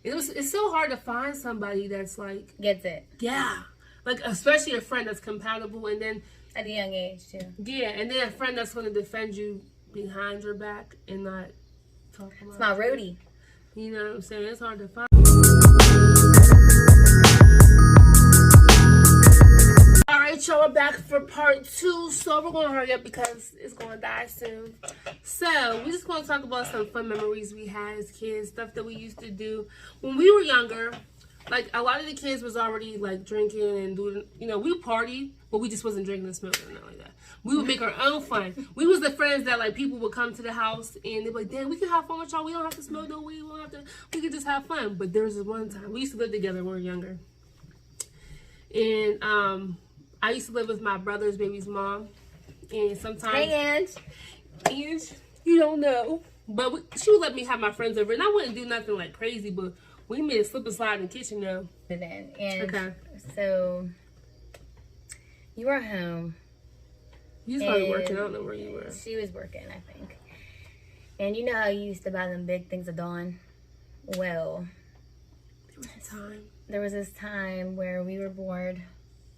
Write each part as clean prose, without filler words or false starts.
It's so hard to find somebody that's like Gets it. Yeah, like especially a friend that's compatible, and then At a young age, too. yeah, and then a friend that's going to defend you behind your back and not talk about. It's my roadie. You know what I'm saying? It's hard to find. All right, y'all, we're back for part 2. So we're gonna hurry up because it's gonna die soon. So we just want to talk about some fun memories we had as kids, stuff that we used to do when we were younger. Like a lot of the kids was already like drinking and doing, you know, we partied, but we just wasn't drinking and smoking or nothing like that. We would make our own fun. We was the friends that like people would come to the house and they'd be like, damn, we can have fun with y'all. We don't have to smoke no weed. We can just have fun. But there was this one time we used to live together when we were younger, and I used to live with my brother's baby's mom, and sometimes Hey, and you don't know, but she would let me have my friends over, and I wouldn't do nothing like crazy, but we made a slip and slide in the kitchen though. And Okay. so you were home. You started working. I don't know where you were. She was working, I think. And you know how you used to buy them big things of Dawn? Well, there was this time where we were bored.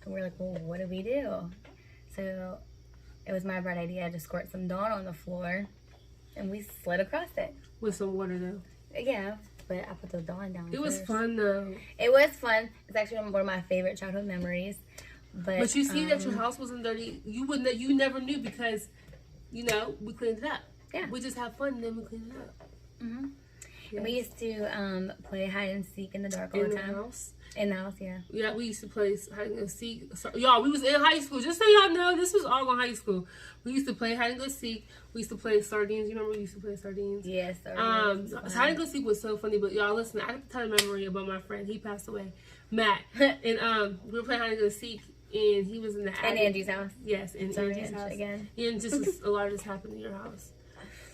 And we were like, well, what do we do? So it was my bright idea to squirt some Dawn on the floor. And we slid across it. With some water though. Yeah, but I put the Dawn down It was first. fun though. It was fun. It's actually one of my favorite childhood memories. But you see that your house wasn't dirty. You never knew because, you know, we cleaned it up. Yeah. We just had fun and then we cleaned it up. Mm-hmm. Yes. And we used to play hide and seek in the dark all In the the time. house. In the house, yeah. Yeah, we used to play hide and go seek. So, y'all, we was in high school. Just so y'all know, this was all in high school. We used to play hide and go seek. We used to play sardines. You remember we used to play sardines? Yes. Hide and go seek was so funny. But y'all, listen, I have to tell a memory about my friend. He passed away, Matt. And we were playing hide and go seek, and he was in the attic. In Angie's house. Yes, in Angie's house again. And just a lot of this happened in your house.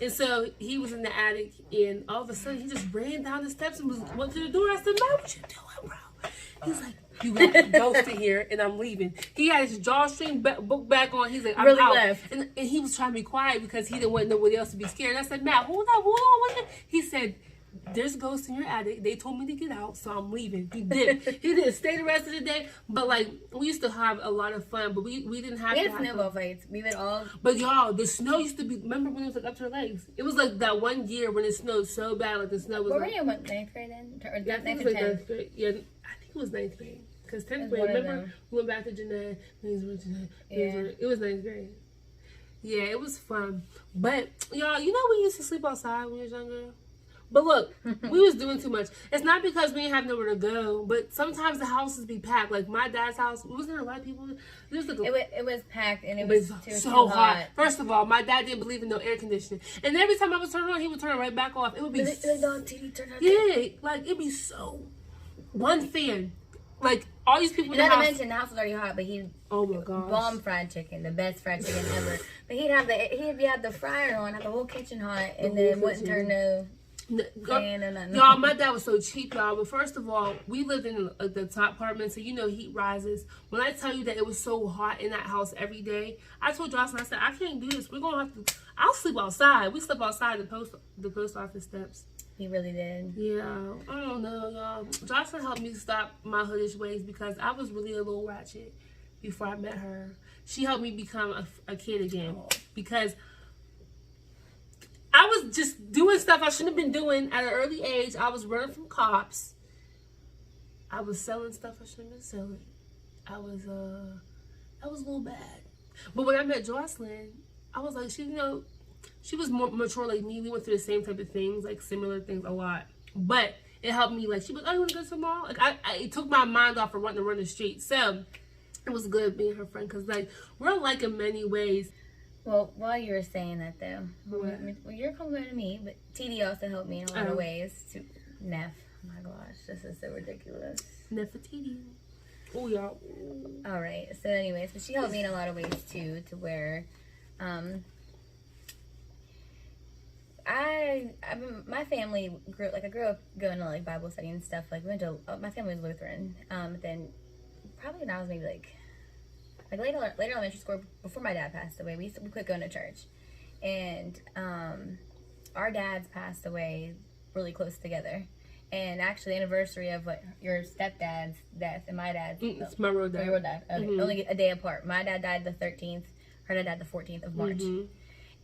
And so he was in the attic, and all of a sudden he just ran down the steps and went to the door. I said, "Man, what you doing, bro?" He's like, "You got ghosted here, and I'm leaving." He had his drawstring book back on. He's like, "I'm really out." left. And he was trying to be quiet because he didn't want nobody else to be scared. And I said, "Matt, hold on." He said, "There's ghosts in your attic. They told me to get out, so I'm leaving." He did. He didn't stay the rest of the day. But like we used to have a lot of fun. But we didn't have. We had snowball fights. We would all. But y'all, the snow used to be. Remember when it was like up to your legs? It was like that one year when it snowed so bad, like the snow was. Were like, we in what, 9th grade then? Or yeah, 9th it or was like 10th? 9th grade. Yeah, I think it was 9th grade. Because 10th It was grade, one of remember them. we went back to Jeanette. Yeah. It was 9th grade. Yeah, it was fun. But y'all, you know we used to sleep outside when we was younger. But look, we was doing too much. It's not because we didn't have nowhere to go, but sometimes the houses be packed. Like my dad's house, wasn't there a lot of people? It was packed and it But was it's too so hot. hot. First of all, my dad didn't believe in no air conditioning, and every time I was turning on, he would turn it right back off. It would be yeah, like it'd be so one fan. Like all these people. Not to mention the house was already hot, but oh my gosh, bomb fried chicken, the best fried chicken ever. But he'd have the fryer on, have the whole kitchen hot, and then wouldn't turn no. Y'all, my dad was so cheap, y'all. But first of all, we lived in the top apartment, so you know heat rises. When I tell you that it was so hot in that house every day, I told Jocelyn, I said, I can't do this. We're gonna have to. I'll sleep outside. We slept outside the post office steps. He really did. Yeah, I don't know, y'all. Jocelyn helped me stop my hoodish ways because I was really a little ratchet before I met her. She helped me become a kid again because I was just doing stuff I shouldn't have been doing at an early age. I was running from cops. I was selling stuff I shouldn't have been selling. I was a little bad. But when I met Jocelyn, I was like, she was more mature like me. We went through the same type of things, like similar things a lot. But it helped me. Like she was, oh, you want to go to the mall? Like it took my mind off of wanting to run the street. So it was good being her friend because like we're alike in many ways. Well, while you were saying that though, well, you're coming to me, but TD also helped me in a lot of ways. Neff, oh my gosh, this is so ridiculous. Neff for TD. Oh y'all. All right. So, anyways, but she helped me in a lot of ways too, to where, my family I grew up going to like Bible study and stuff. Like we went to my family was Lutheran. Then probably when I was maybe like later elementary school, before my dad passed away, we quit going to church, and our dads passed away really close together, and actually the anniversary of what your stepdad's death and my dad's. It's my real dad. Your real dad. Okay. Only a day apart. My dad died the 13th. Her dad died the 14th of March.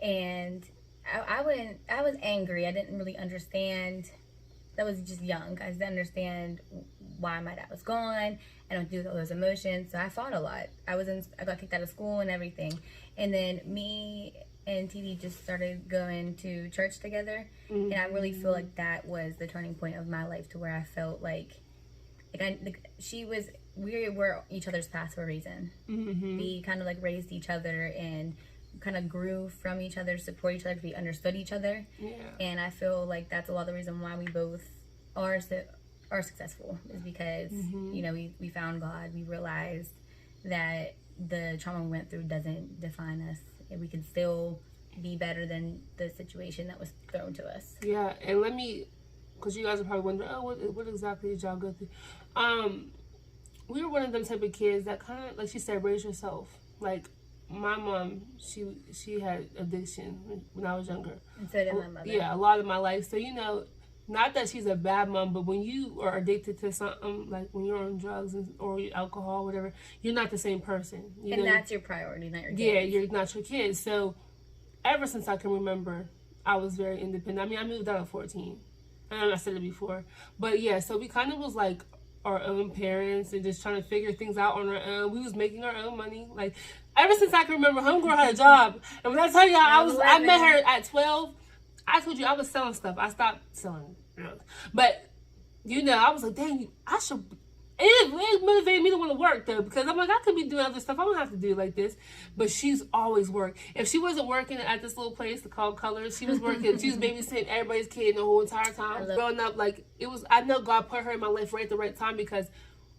And I was angry. I didn't really understand. I was just young. I didn't understand why my dad was gone. I don't do all those emotions. So I fought a lot. I got kicked out of school and everything. And then me and TD just started going to church together. And I really feel like that was the turning point of my life, to where I felt like we were each other's paths for a reason. We kind of like raised each other and kind of grew from each other, support each other, we understood each other. And I feel like that's a lot of the reason why we both are successful, is because you know, we found God. We realized that the trauma we went through doesn't define us, and we can still be better than the situation that was thrown to us. Yeah, and let me, because you guys are probably wondering, oh, what exactly did y'all go through? We were one of them type of kids that kind of, like she said, raise yourself. Like, my mom, she had addiction when I was younger. And so did my mother. Yeah, a lot of my life. So, you know, not that she's a bad mom, but when you are addicted to something, like when you're on drugs or alcohol, whatever, you're not the same person. You know? That's your priority, not your kids. Yeah, you're not your kids. So, ever since I can remember, I was very independent. I mean, I moved out at 14. I know I said it before. But yeah, so we kind of was like our own parents and just trying to figure things out on our own. We was making our own money. Like, ever since I can remember, homegirl had a job. And when I tell you, I met her at 12. I told you I was selling stuff. I stopped selling drugs. But, you know, I was like, dang, I should. It motivated me to want to work, though, because I'm like, I could be doing other stuff. I don't have to do it like this. But she's always worked. If she wasn't working at this little place called Colors, she was working. She was babysitting everybody's kid the whole entire time. Growing up, like, it was, I know God put her in my life right at the right time, because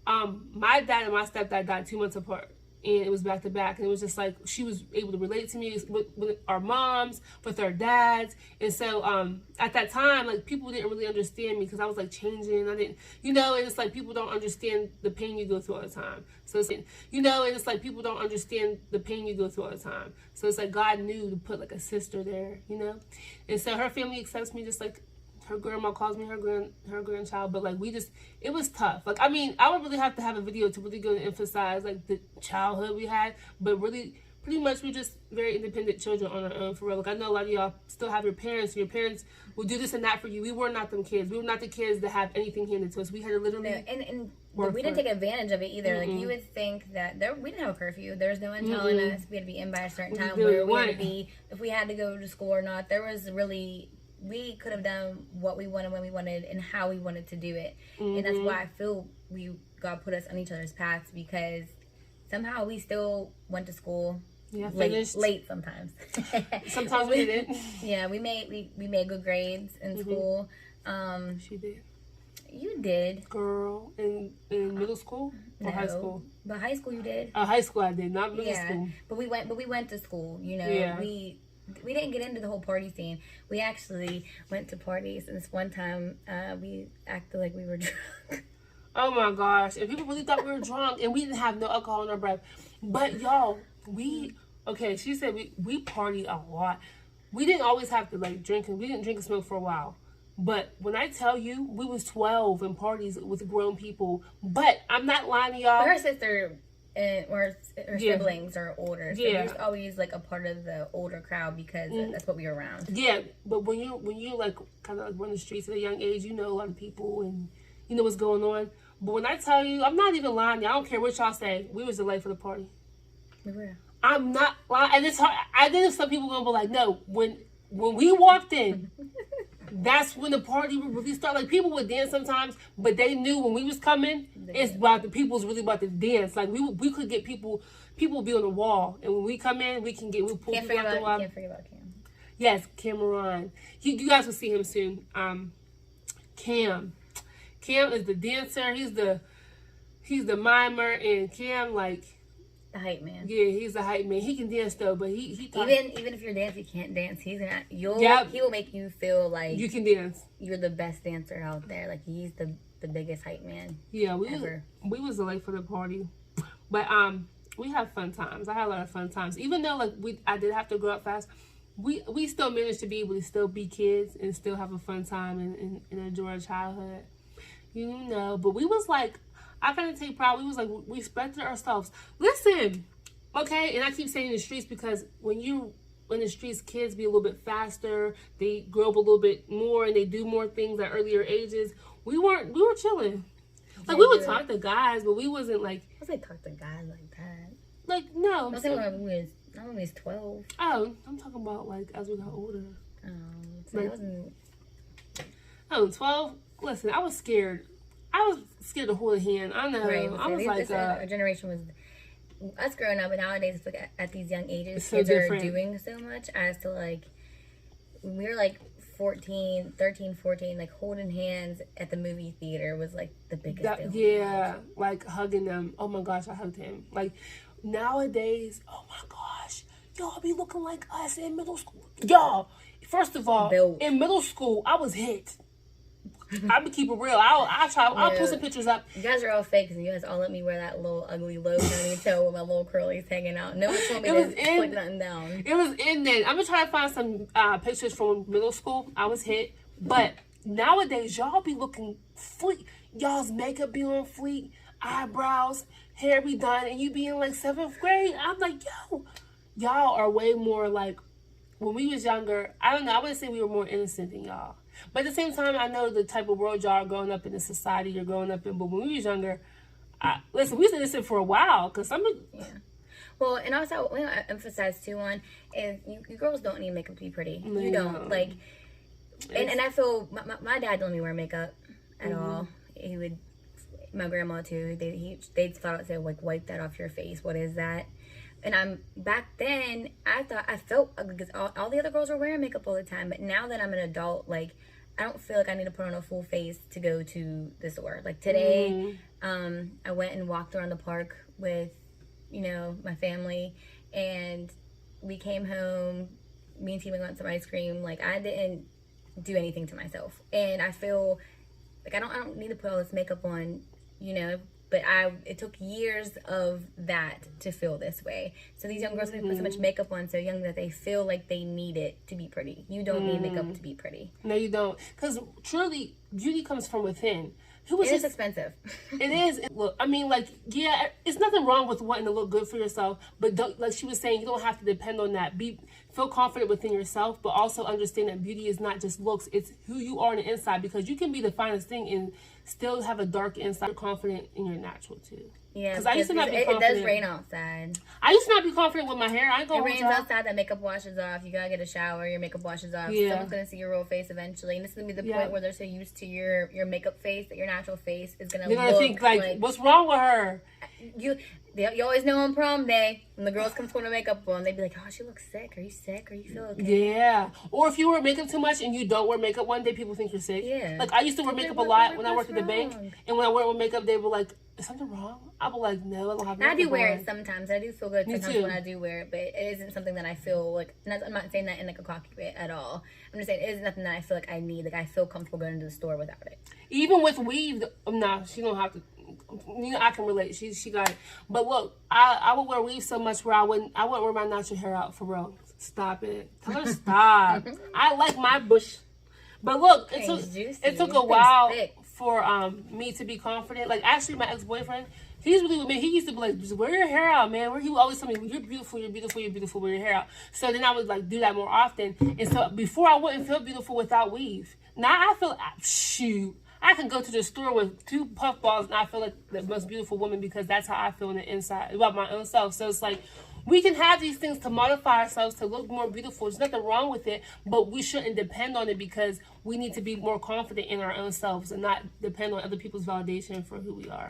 my dad and my stepdad died 2 months apart. And it was back to back. And it was just like, she was able to relate to me with our moms, with our dads. And so at that time, like, people didn't really understand me, because I was like changing. I didn't, you know, and it's like people don't understand the pain you go through all the time. So it's, you know, and it's like people don't understand the pain you go through all the time. So it's like God knew to put like a sister there, you know. And so her family accepts me just like her grandma calls me her grandchild, but like it was tough. Like, I mean, I would really have to have a video to really go and emphasize like the childhood we had, but really, pretty much we're just very independent children on our own, for real. Like, I know a lot of y'all still have your parents, and your parents will do this and that for you. We were not them kids. We were not the kids that have anything handed to us. We had to literally and we didn't take advantage of it either. Like, you would think that we didn't have a curfew. There was no one telling us we had to be in by a certain time, where we had to be, if we had to go to school or not. There was really, we could have done what we wanted, when we wanted, and how we wanted to do it. And that's why I feel God put us on each other's paths, because somehow we still went to school. Yeah, late sometimes. Sometimes we didn't. Yeah, we made good grades in school. She did. You did. Girl, in middle school or high school? But high school you did. High school I did, not middle school. But we went to school. You know, we didn't get into the whole party scene. We actually went to parties, and this one time we acted like we were drunk. Oh my gosh! And people really thought we were drunk, and we didn't have no alcohol in our breath. But y'all, she said we party a lot. We didn't always have to like drink, and we didn't drink and smoke for a while. But when I tell you, we was 12 in parties with grown people. But I'm not lying to y'all. Her sister or her siblings are older, so we was always like a part of the older crowd, because that's what we were around. Yeah, but when you like kind of like run the streets at a young age, you know a lot of people and you know what's going on. But when I tell you, I'm not even lying. I don't care what y'all say. We was the life of the party. We were. I'm not lying, and it's hard. I think some people gonna be like, no, when we walked in. That's when the party would really start. Like, people would dance sometimes, but they knew when we was coming, it's about the people was really about to dance. Like, we could get people would be on the wall, and when we come in, we pull people out the wall. Can't forget about Cam. Yes, Cameron. You guys will see him soon. Cam is the dancer. He's the mimer, and Cam, like, the hype man. Yeah, he's a hype man. He can dance though, but he even if you're dancing, you can't dance. He will make you feel like you can dance. You're the best dancer out there. Like, he's the biggest hype man. Yeah, we was the life for the party, but we had fun times. I had a lot of fun times, even though like I did have to grow up fast. We still managed to be able to still be kids and still have a fun time and enjoy our childhood. You know, but we was like, I gotta take pride. We was like, we respected ourselves. Listen, okay, and I keep saying in the streets because when you in the streets, kids be a little bit faster. They grow up a little bit more, and they do more things at earlier ages. We were chilling. Like, we would talk to guys, but we wasn't like. I was like, talk to guys like that. Like, no. I think when we was 12. Oh, I'm talking about like as we got older. So like, I wasn't. 12. Listen, I was scared. I was scared to hold a hand. I know. Right, I was like, our generation was us growing up, and nowadays, look at these young ages, so kids different. are doing so much. As to like, when we were like 13, 14, like holding hands at the movie theater was like the biggest deal. Yeah, like hugging them. Oh my gosh, I hugged him. Like nowadays, oh my gosh, y'all be looking like us in middle school. Y'all, first of all, in middle school, I was hit. I'm gonna keep it real. I'll put some pictures up. You guys are all fake because you guys all let me wear that little ugly low ponytail with my little curlies hanging out. No one told me to put nothing down. It was in then. I'm gonna try to find some pictures from middle school. I was hit, but nowadays y'all be looking fleek. Y'all's makeup be on fleek, eyebrows, hair be done, and you be in like 7th grade. I'm like, yo, y'all are way more like when we was younger. I don't know. I wouldn't say we were more innocent than y'all. But at the same time, I know the type of world y'all are growing up in, the society you're growing up in. But when we was younger, listen, we was innocent for a while. Because yeah. Well, and also, we emphasize too on is you girls don't need makeup to be pretty. No. You don't. Like, and I feel, my dad don't even wear makeup at all. He would, my grandma too, they thought I would say, like, wipe that off your face. What is that? And back then, I felt ugly because all the other girls were wearing makeup all the time. But now that I'm an adult, like, I don't feel like I need to put on a full face to go to the store. Like today, I went and walked around the park with, my family, and we came home. Me and Tima got some ice cream. Like, I didn't do anything to myself, and I feel like I don't need to put all this makeup on, But it took years of that to feel this way. So these young girls put so much makeup on so young that they feel like they need it to be pretty. You don't need makeup to be pretty. No, you don't. Because truly, beauty comes from within. It's expensive. It is. Look, I mean, like, yeah, it's nothing wrong with wanting to look good for yourself. But like she was saying, you don't have to depend on that. Feel confident within yourself, but also understand that beauty is not just looks. It's who you are on the inside, because you can be the finest thing and still have a dark inside. You're confident in your natural too. Yeah, because I used to not be confident. It does rain outside. I used to not be confident with my hair. I ain't gonna. It rains outside. That makeup washes off. You gotta get a shower. Your makeup washes off. Yeah. Someone's gonna see your real face eventually, and this is gonna be the point where they're so used to your makeup face that your natural face is gonna. They're gonna think like, what's wrong with her? You always know on prom day when the girls come to put her makeup on, they'd be like, "Oh, she looks sick. Are you sick? Are you feel okay?" Yeah. Or if you wear makeup too much and you don't wear makeup one day, people think you're sick. Yeah. Like, I used to wear makeup a lot when I worked at the bank, and when I wore makeup, they were like, "Is something wrong?" I was like, "No, I don't have makeup." I do wear it sometimes. I do feel good sometimes when I do wear it, but it isn't something that I feel like. I'm not saying that in like a cocky way at all. I'm just saying it isn't nothing that I feel like I need. Like, I feel comfortable going to the store without it. Even with weave, no, she don't have to. I can relate. She got it. But look, I would wear weave so much where I wouldn't wear my natural hair out for real. Stop it. Tell her stop. I like my bush. But look, it took a while for me to be confident. Like, actually, my ex-boyfriend, he's really with me. He used to be like, just wear your hair out, man. Where he would always tell me, you're beautiful, you're beautiful, you're beautiful, wear your hair out. So then I would like do that more often. And so before, I wouldn't feel beautiful without weave. Now I feel, shoot, I can go to the store with 2 puff balls and I feel like the most beautiful woman, because that's how I feel on the inside about my own self. So it's like, we can have these things to modify ourselves to look more beautiful. There's nothing wrong with it, but we shouldn't depend on it, because we need to be more confident in our own selves and not depend on other people's validation for who we are.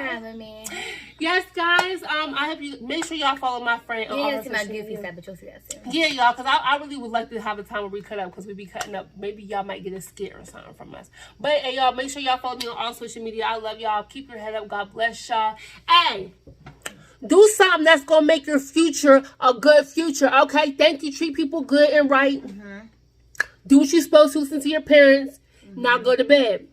Yes, guys. I hope you make sure y'all follow my friend. You didn't see my goofy side, but you'll see that soon. Yeah, y'all, because I really would like to have a time where we cut up, because we be cutting up. Maybe y'all might get a skit or something from us. But hey, y'all, make sure y'all follow me on all social media. I love y'all. Keep your head up. God bless y'all. Hey, do something that's going to make your future a good future, okay? Thank you. Treat people good and right. Do what you're supposed to. Listen to your parents. Now go to bed.